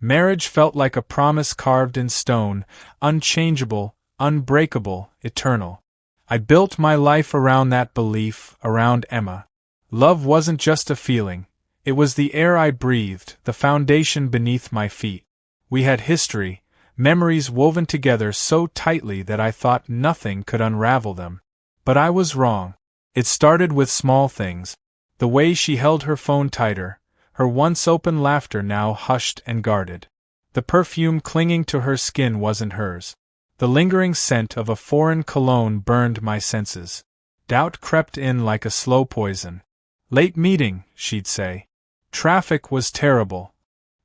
Marriage felt like a promise carved in stone, unchangeable, unbreakable, eternal. I built my life around that belief, around Emma. Love wasn't just a feeling. It was the air I breathed, the foundation beneath my feet. We had history, memories woven together so tightly that I thought nothing could unravel them. But I was wrong. It started with small things. The way she held her phone tighter, her once open laughter now hushed and guarded. The perfume clinging to her skin wasn't hers. The lingering scent of a foreign cologne burned my senses. Doubt crept in like a slow poison. Late meeting, she'd say. Traffic was terrible.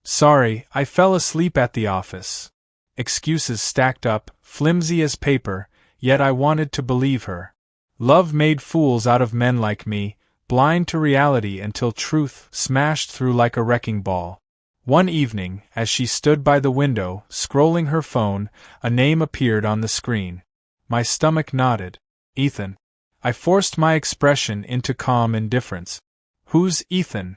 Sorry, I fell asleep at the office. Excuses stacked up, flimsy as paper, yet I wanted to believe her. Love made fools out of men like me, blind to reality until truth smashed through like a wrecking ball. One evening, as she stood by the window, scrolling her phone, a name appeared on the screen. My stomach knotted. Ethan. I forced my expression into calm indifference. Who's Ethan?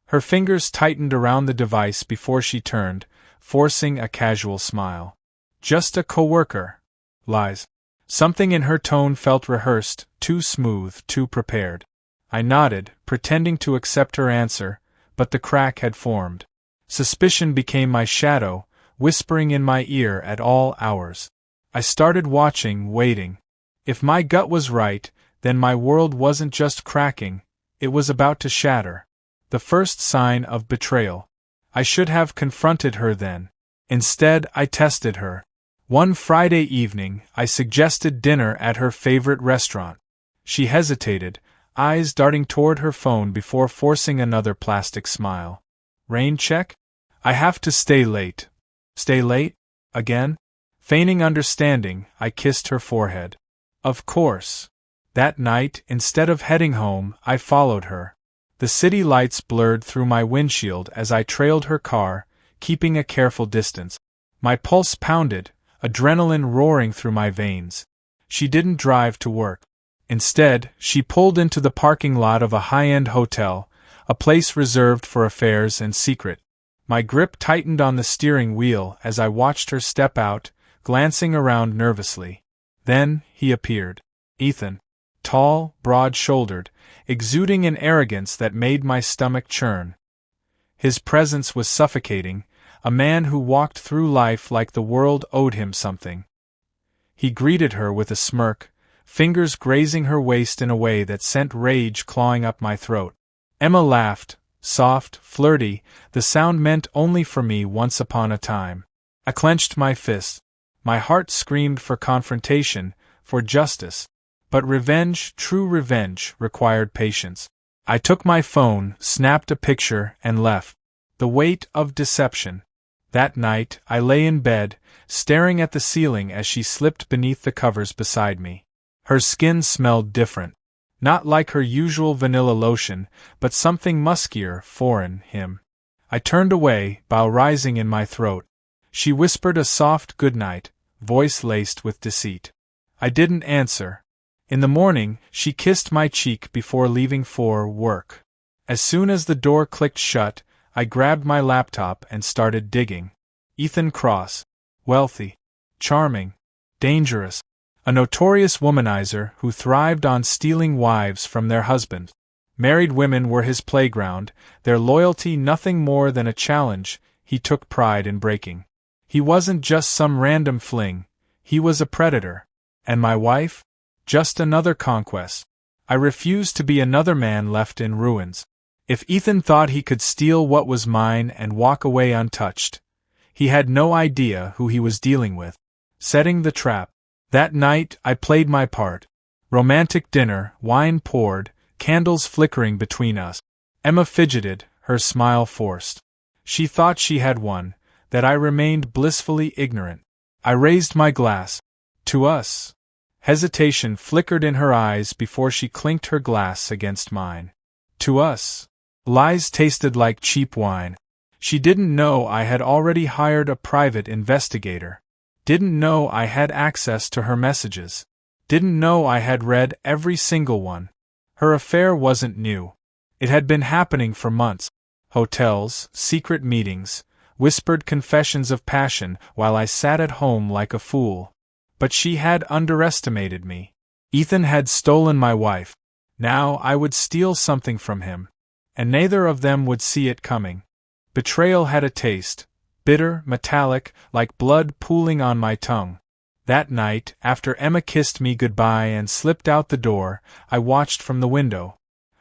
Her fingers tightened around the device before she turned, forcing a casual smile. Just a coworker. Lies. Something in her tone felt rehearsed, too smooth, too prepared. I nodded, pretending to accept her answer, but the crack had formed. Suspicion became my shadow, whispering in my ear at all hours. I started watching, waiting. If my gut was right, then my world wasn't just cracking, it was about to shatter. The first sign of betrayal. I should have confronted her then. Instead, I tested her. One Friday evening, I suggested dinner at her favorite restaurant. She hesitated, eyes darting toward her phone before forcing another plastic smile. Rain check? I have to stay late. Stay late? Again? Feigning understanding, I kissed her forehead. Of course. That night, instead of heading home, I followed her. The city lights blurred through my windshield as I trailed her car, keeping a careful distance. My pulse pounded, adrenaline roaring through my veins. She didn't drive to work. Instead, she pulled into the parking lot of a high-end hotel, a place reserved for affairs and secret. My grip tightened on the steering wheel as I watched her step out, glancing around nervously. Then, he appeared. Ethan. Tall, broad-shouldered, exuding an arrogance that made my stomach churn. His presence was suffocating, a man who walked through life like the world owed him something. He greeted her with a smirk, fingers grazing her waist in a way that sent rage clawing up my throat. Emma laughed, soft, flirty, the sound meant only for me once upon a time. I clenched my fist. My heart screamed for confrontation, for justice. But revenge, true revenge, required patience. I took my phone, snapped a picture, and left. The weight of deception. That night, I lay in bed, staring at the ceiling as she slipped beneath the covers beside me. Her skin smelled different. Not like her usual vanilla lotion, but something muskier, foreign, him. I turned away, bow rising in my throat. She whispered a soft goodnight, voice laced with deceit. I didn't answer. In the morning, she kissed my cheek before leaving for work. As soon as the door clicked shut, I grabbed my laptop and started digging. Ethan Cross. Wealthy. Charming. Dangerous. A notorious womanizer who thrived on stealing wives from their husbands. Married women were his playground, their loyalty nothing more than a challenge he took pride in breaking. He wasn't just some random fling, he was a predator. And my wife? Just another conquest. I refused to be another man left in ruins. If Ethan thought he could steal what was mine and walk away untouched, he had no idea who he was dealing with. Setting the trap. That night, I played my part. Romantic dinner, wine poured, candles flickering between us. Emma fidgeted, her smile forced. She thought she had won, that I remained blissfully ignorant. I raised my glass. To us. Hesitation flickered in her eyes before she clinked her glass against mine. To us. Lies tasted like cheap wine. She didn't know I had already hired a private investigator. Didn't know I had access to her messages. Didn't know I had read every single one. Her affair wasn't new. It had been happening for months. Hotels, secret meetings, whispered confessions of passion while I sat at home like a fool. But she had underestimated me. Ethan had stolen my wife. Now I would steal something from him. And neither of them would see it coming. Betrayal had a taste, bitter, metallic, like blood pooling on my tongue. That night, after Emma kissed me goodbye and slipped out the door, I watched from the window.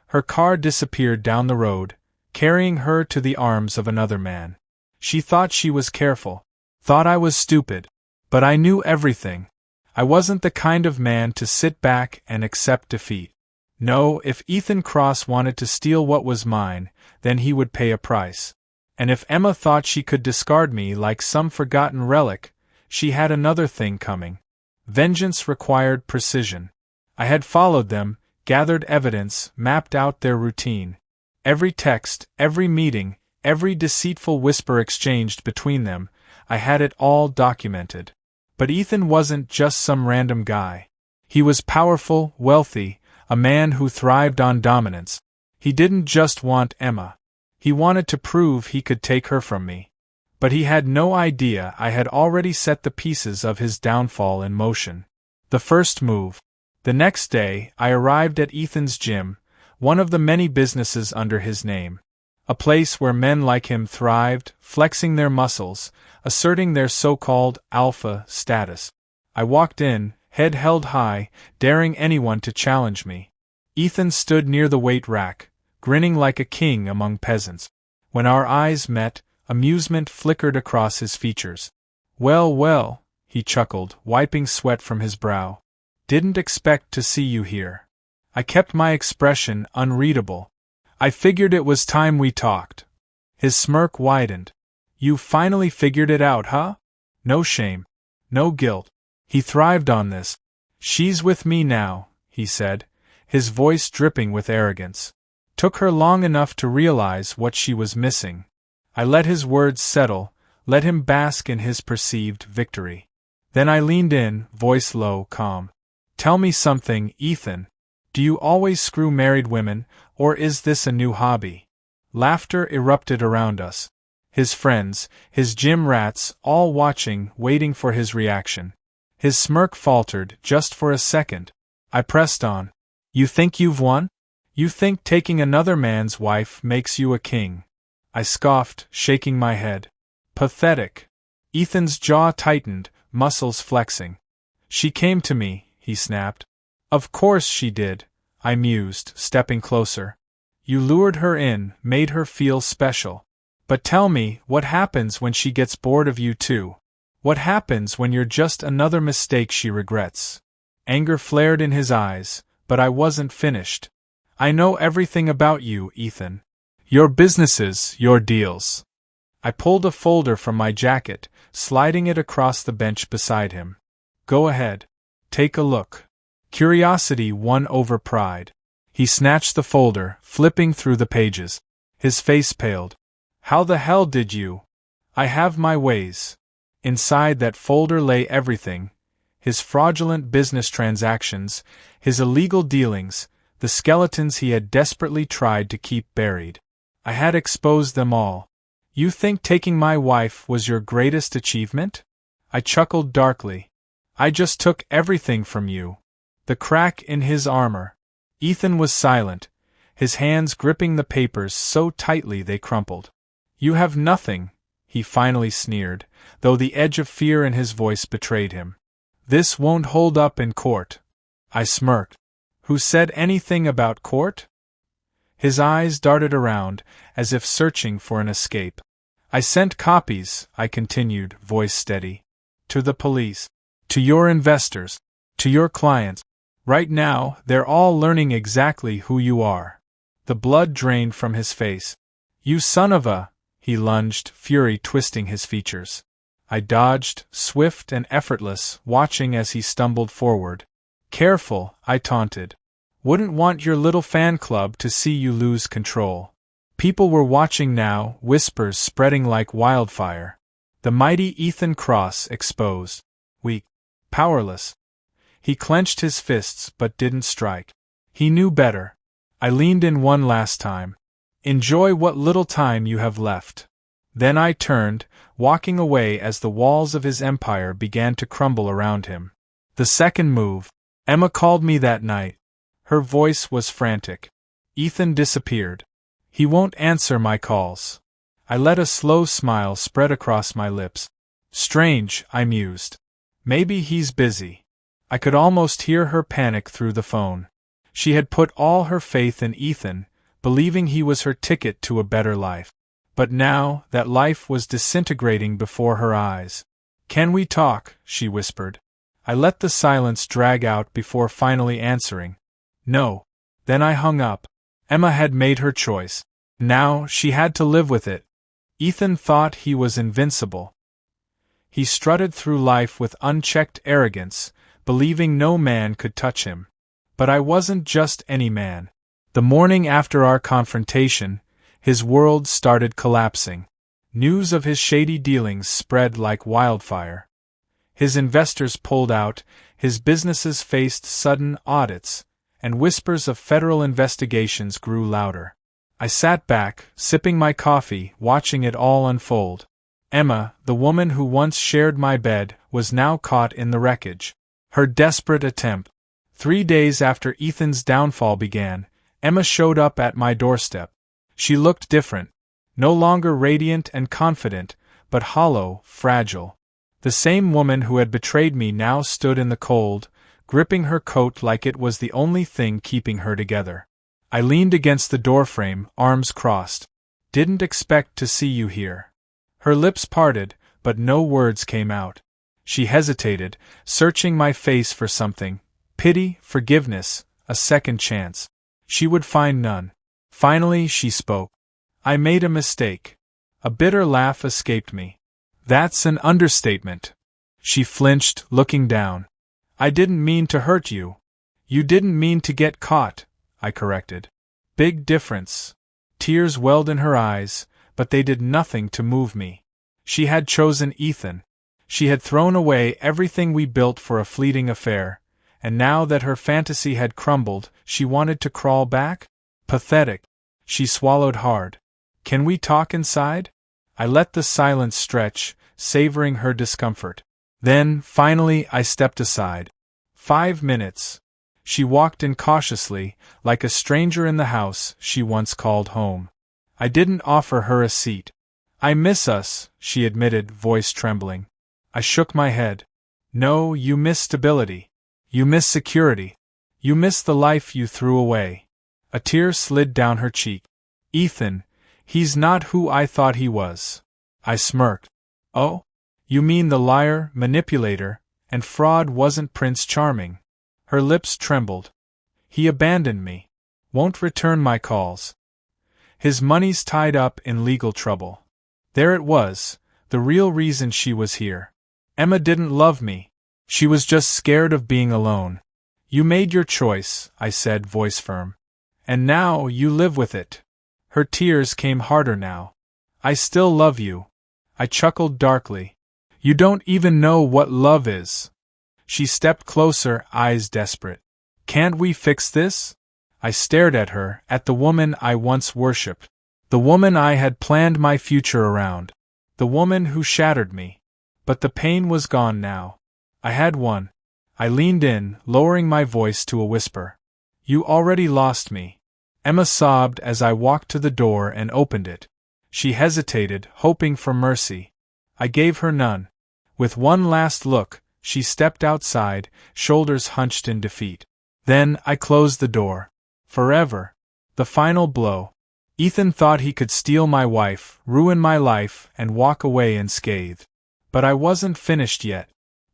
Her car disappeared down the road, carrying her to the arms of another man. She thought she was careful, thought I was stupid, but I knew everything. I wasn't the kind of man to sit back and accept defeat. No, if Ethan Cross wanted to steal what was mine, then he would pay a price. And if Emma thought she could discard me like some forgotten relic, she had another thing coming. Vengeance required precision. I had followed them, gathered evidence, mapped out their routine. Every text, every meeting, every deceitful whisper exchanged between them, I had it all documented. But Ethan wasn't just some random guy. He was powerful, wealthy, a man who thrived on dominance. He didn't just want Emma. He wanted to prove he could take her from me. But he had no idea I had already set the pieces of his downfall in motion. The first move. The next day, I arrived at Ethan's gym, one of the many businesses under his name. A place where men like him thrived, flexing their muscles, asserting their so-called alpha status. I walked in, head held high, daring anyone to challenge me. Ethan stood near the weight rack, grinning like a king among peasants. When our eyes met, amusement flickered across his features. "Well, well," he chuckled, wiping sweat from his brow. "Didn't expect to see you here." I kept my expression unreadable. "I figured it was time we talked." His smirk widened. "You finally figured it out, huh? No shame. No guilt." He thrived on this. "She's with me now," he said, his voice dripping with arrogance. Took her long enough to realize what she was missing. I let his words settle, let him bask in his perceived victory. Then I leaned in, voice low, calm. "Tell me something, Ethan. Do you always screw married women, or is this a new hobby?" Laughter erupted around us. His friends, his gym rats, all watching, waiting for his reaction. His smirk faltered, just for a second. I pressed on. "You think you've won? You think taking another man's wife makes you a king?" I scoffed, shaking my head. "Pathetic." Ethan's jaw tightened, muscles flexing. "She came to me," he snapped. "Of course she did," I mused, stepping closer. "You lured her in, made her feel special. But tell me, what happens when she gets bored of you too? What happens when you're just another mistake she regrets?" Anger flared in his eyes, but I wasn't finished. "I know everything about you, Ethan. Your businesses, your deals." I pulled a folder from my jacket, sliding it across the bench beside him. "Go ahead. Take a look." Curiosity won over pride. He snatched the folder, flipping through the pages. His face paled. "How the hell did you?" "I have my ways." Inside that folder lay everything. His fraudulent business transactions, his illegal dealings, the skeletons he had desperately tried to keep buried. I had exposed them all. "You think taking my wife was your greatest achievement?" I chuckled darkly. "I just took everything from you." The crack in his armor. Ethan was silent, his hands gripping the papers so tightly they crumpled. "You have nothing," he finally sneered, though the edge of fear in his voice betrayed him. "This won't hold up in court." I smirked. "Who said anything about court?" His eyes darted around, as if searching for an escape. "I sent copies," I continued, voice steady. "To the police. To your investors. To your clients. Right now, they're all learning exactly who you are." The blood drained from his face. "You son of a—" He lunged, fury twisting his features. I dodged, swift and effortless, watching as he stumbled forward. "Careful," I taunted. "Wouldn't want your little fan club to see you lose control." People were watching now, whispers spreading like wildfire. The mighty Ethan Cross exposed. Weak. Powerless. He clenched his fists but didn't strike. He knew better. I leaned in one last time. "Enjoy what little time you have left." Then I turned, walking away as the walls of his empire began to crumble around him. The second move. Emma called me that night. Her voice was frantic. Ethan disappeared. He won't answer my calls. I let a slow smile spread across my lips. Strange, I mused. Maybe he's busy. I could almost hear her panic through the phone. She had put all her faith in Ethan, believing he was her ticket to a better life. But now, that life was disintegrating before her eyes. Can we talk? She whispered. I let the silence drag out before finally answering. No. Then I hung up. Emma had made her choice. Now, she had to live with it. Ethan thought he was invincible. He strutted through life with unchecked arrogance, believing no man could touch him. But I wasn't just any man. The morning after our confrontation, his world started collapsing. News of his shady dealings spread like wildfire. His investors pulled out, his businesses faced sudden audits, and whispers of federal investigations grew louder. I sat back, sipping my coffee, watching it all unfold. Emma, the woman who once shared my bed, was now caught in the wreckage. Her desperate attempt. 3 days after Ethan's downfall began, Emma showed up at my doorstep. She looked different. No longer radiant and confident, but hollow, fragile. The same woman who had betrayed me now stood in the cold, gripping her coat like it was the only thing keeping her together. I leaned against the doorframe, arms crossed. Didn't expect to see you here. Her lips parted, but no words came out. She hesitated, searching my face for something. Pity, forgiveness, a second chance. She would find none. Finally she spoke. I made a mistake. A bitter laugh escaped me. That's an understatement. She flinched, looking down. I didn't mean to hurt you. You didn't mean to get caught, I corrected. Big difference. Tears welled in her eyes, but they did nothing to move me. She had chosen Ethan. She had thrown away everything we built for a fleeting affair, and now that her fantasy had crumbled, she wanted to crawl back? Pathetic. She swallowed hard. Can we talk inside? I let the silence stretch, savoring her discomfort. Then, finally, I stepped aside. 5 minutes. She walked in cautiously, like a stranger in the house she once called home. I didn't offer her a seat. I miss us, she admitted, voice trembling. I shook my head. No, you miss stability. You miss security. You miss the life you threw away. A tear slid down her cheek. Ethan, he's not who I thought he was. I smirked. Oh? You mean the liar, manipulator, and fraud wasn't Prince Charming? Her lips trembled. He abandoned me. Won't return my calls. His money's tied up in legal trouble. There it was, the real reason she was here. Emma didn't love me. She was just scared of being alone. You made your choice, I said, voice firm. And now you live with it. Her tears came harder now. I still love you. I chuckled darkly. You don't even know what love is. She stepped closer, eyes desperate. Can't we fix this? I stared at her, at the woman I once worshipped. The woman I had planned my future around. The woman who shattered me. But the pain was gone now. I had won. I leaned in, lowering my voice to a whisper. You already lost me. Emma sobbed as I walked to the door and opened it. She hesitated, hoping for mercy. I gave her none. With one last look, she stepped outside, shoulders hunched in defeat. Then I closed the door. Forever. The final blow. Ethan thought he could steal my wife, ruin my life, and walk away unscathed. But I wasn't finished yet.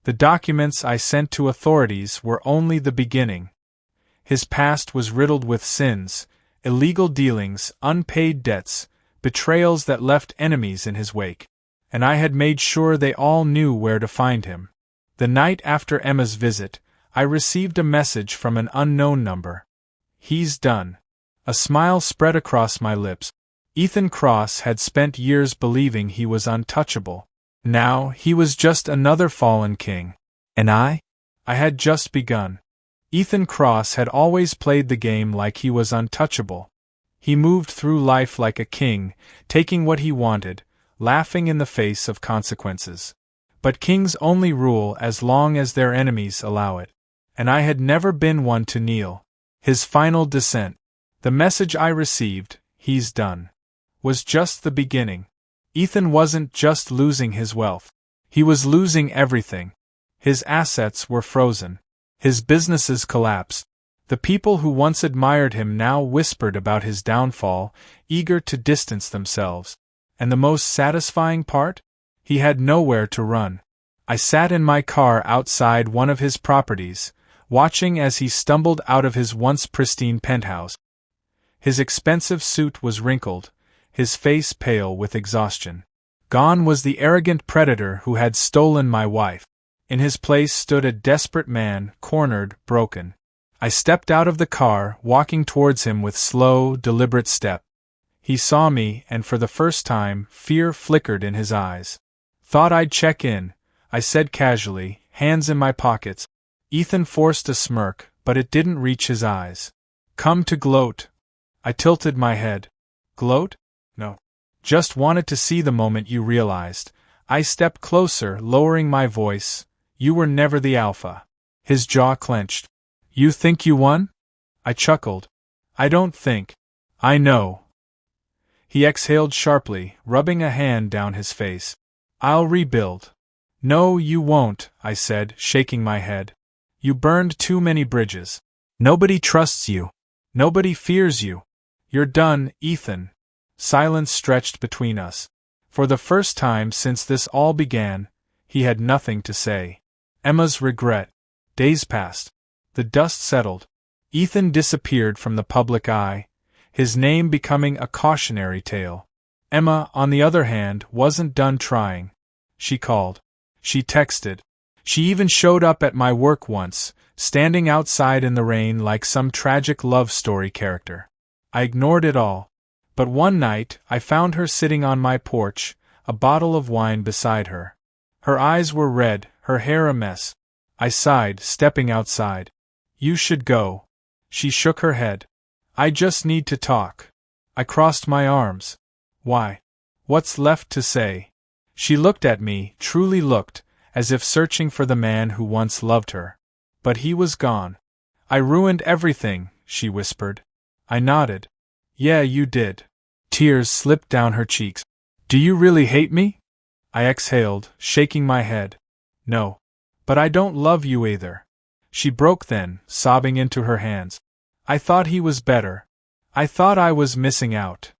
The documents I sent to authorities were only the beginning. His past was riddled with sins, illegal dealings, unpaid debts, betrayals that left enemies in his wake. And I had made sure they all knew where to find him. The night after Emma's visit, I received a message from an unknown number. He's done. A smile spread across my lips. Ethan Cross had spent years believing he was untouchable. Now he was just another fallen king. And I had just begun. Ethan Cross had always played the game like he was untouchable. He moved through life like a king, taking what he wanted, laughing in the face of consequences. But kings only rule as long as their enemies allow it. And I had never been one to kneel. His final descent, the message I received, "He's done," was just the beginning. Ethan wasn't just losing his wealth. He was losing everything. His assets were frozen. His businesses collapsed. The people who once admired him now whispered about his downfall, eager to distance themselves. And the most satisfying part? He had nowhere to run. I sat in my car outside one of his properties, watching as he stumbled out of his once pristine penthouse. His expensive suit was wrinkled, his face pale with exhaustion. Gone was the arrogant predator who had stolen my wife. In his place stood a desperate man, cornered, broken. I stepped out of the car, walking towards him with slow, deliberate step. He saw me, and for the first time, fear flickered in his eyes. "Thought I'd check in," I said casually, hands in my pockets. Ethan forced a smirk, but it didn't reach his eyes. "Come to gloat?" I tilted my head. "Gloat? No. Just wanted to see the moment you realized." I stepped closer, lowering my voice. "You were never the alpha." His jaw clenched. "You think you won?" I chuckled. "I don't think. I know." He exhaled sharply, rubbing a hand down his face. "I'll rebuild." "No, you won't," I said, shaking my head. "You burned too many bridges. Nobody trusts you. Nobody fears you. You're done, Ethan." Silence stretched between us. For the first time since this all began, he had nothing to say. Emma's regret. Days passed. The dust settled. Ethan disappeared from the public eye, his name becoming a cautionary tale. Emma, on the other hand, wasn't done trying. She called. She texted. She even showed up at my work once, standing outside in the rain like some tragic love story character. I ignored it all. But one night, I found her sitting on my porch, a bottle of wine beside her. Her eyes were red, her hair a mess. I sighed, stepping outside. "You should go." She shook her head. "I just need to talk." I crossed my arms. "Why? What's left to say?" She looked at me, truly looked, as if searching for the man who once loved her. But he was gone. "I ruined everything," she whispered. I nodded. "Yeah, you did." Tears slipped down her cheeks. "Do you really hate me?" I exhaled, shaking my head. "No. But I don't love you either." She broke then, sobbing into her hands. "I thought he was better. I thought I was missing out."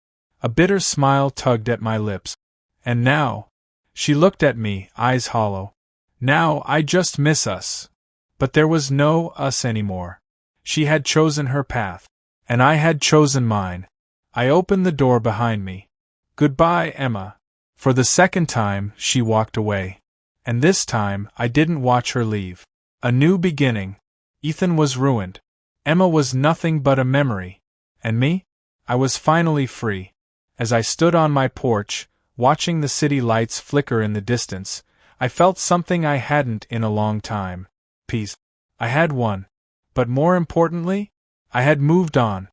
A bitter smile tugged at my lips. "And now?" She looked at me, eyes hollow. "Now I just miss us." But there was no us anymore. She had chosen her path. And I had chosen mine. I opened the door behind me. "Goodbye, Emma." For the second time, she walked away. And this time, I didn't watch her leave. A new beginning. Ethan was ruined. Emma was nothing but a memory. And me? I was finally free. As I stood on my porch, watching the city lights flicker in the distance, I felt something I hadn't in a long time. Peace. I had won. But more importantly, I had moved on.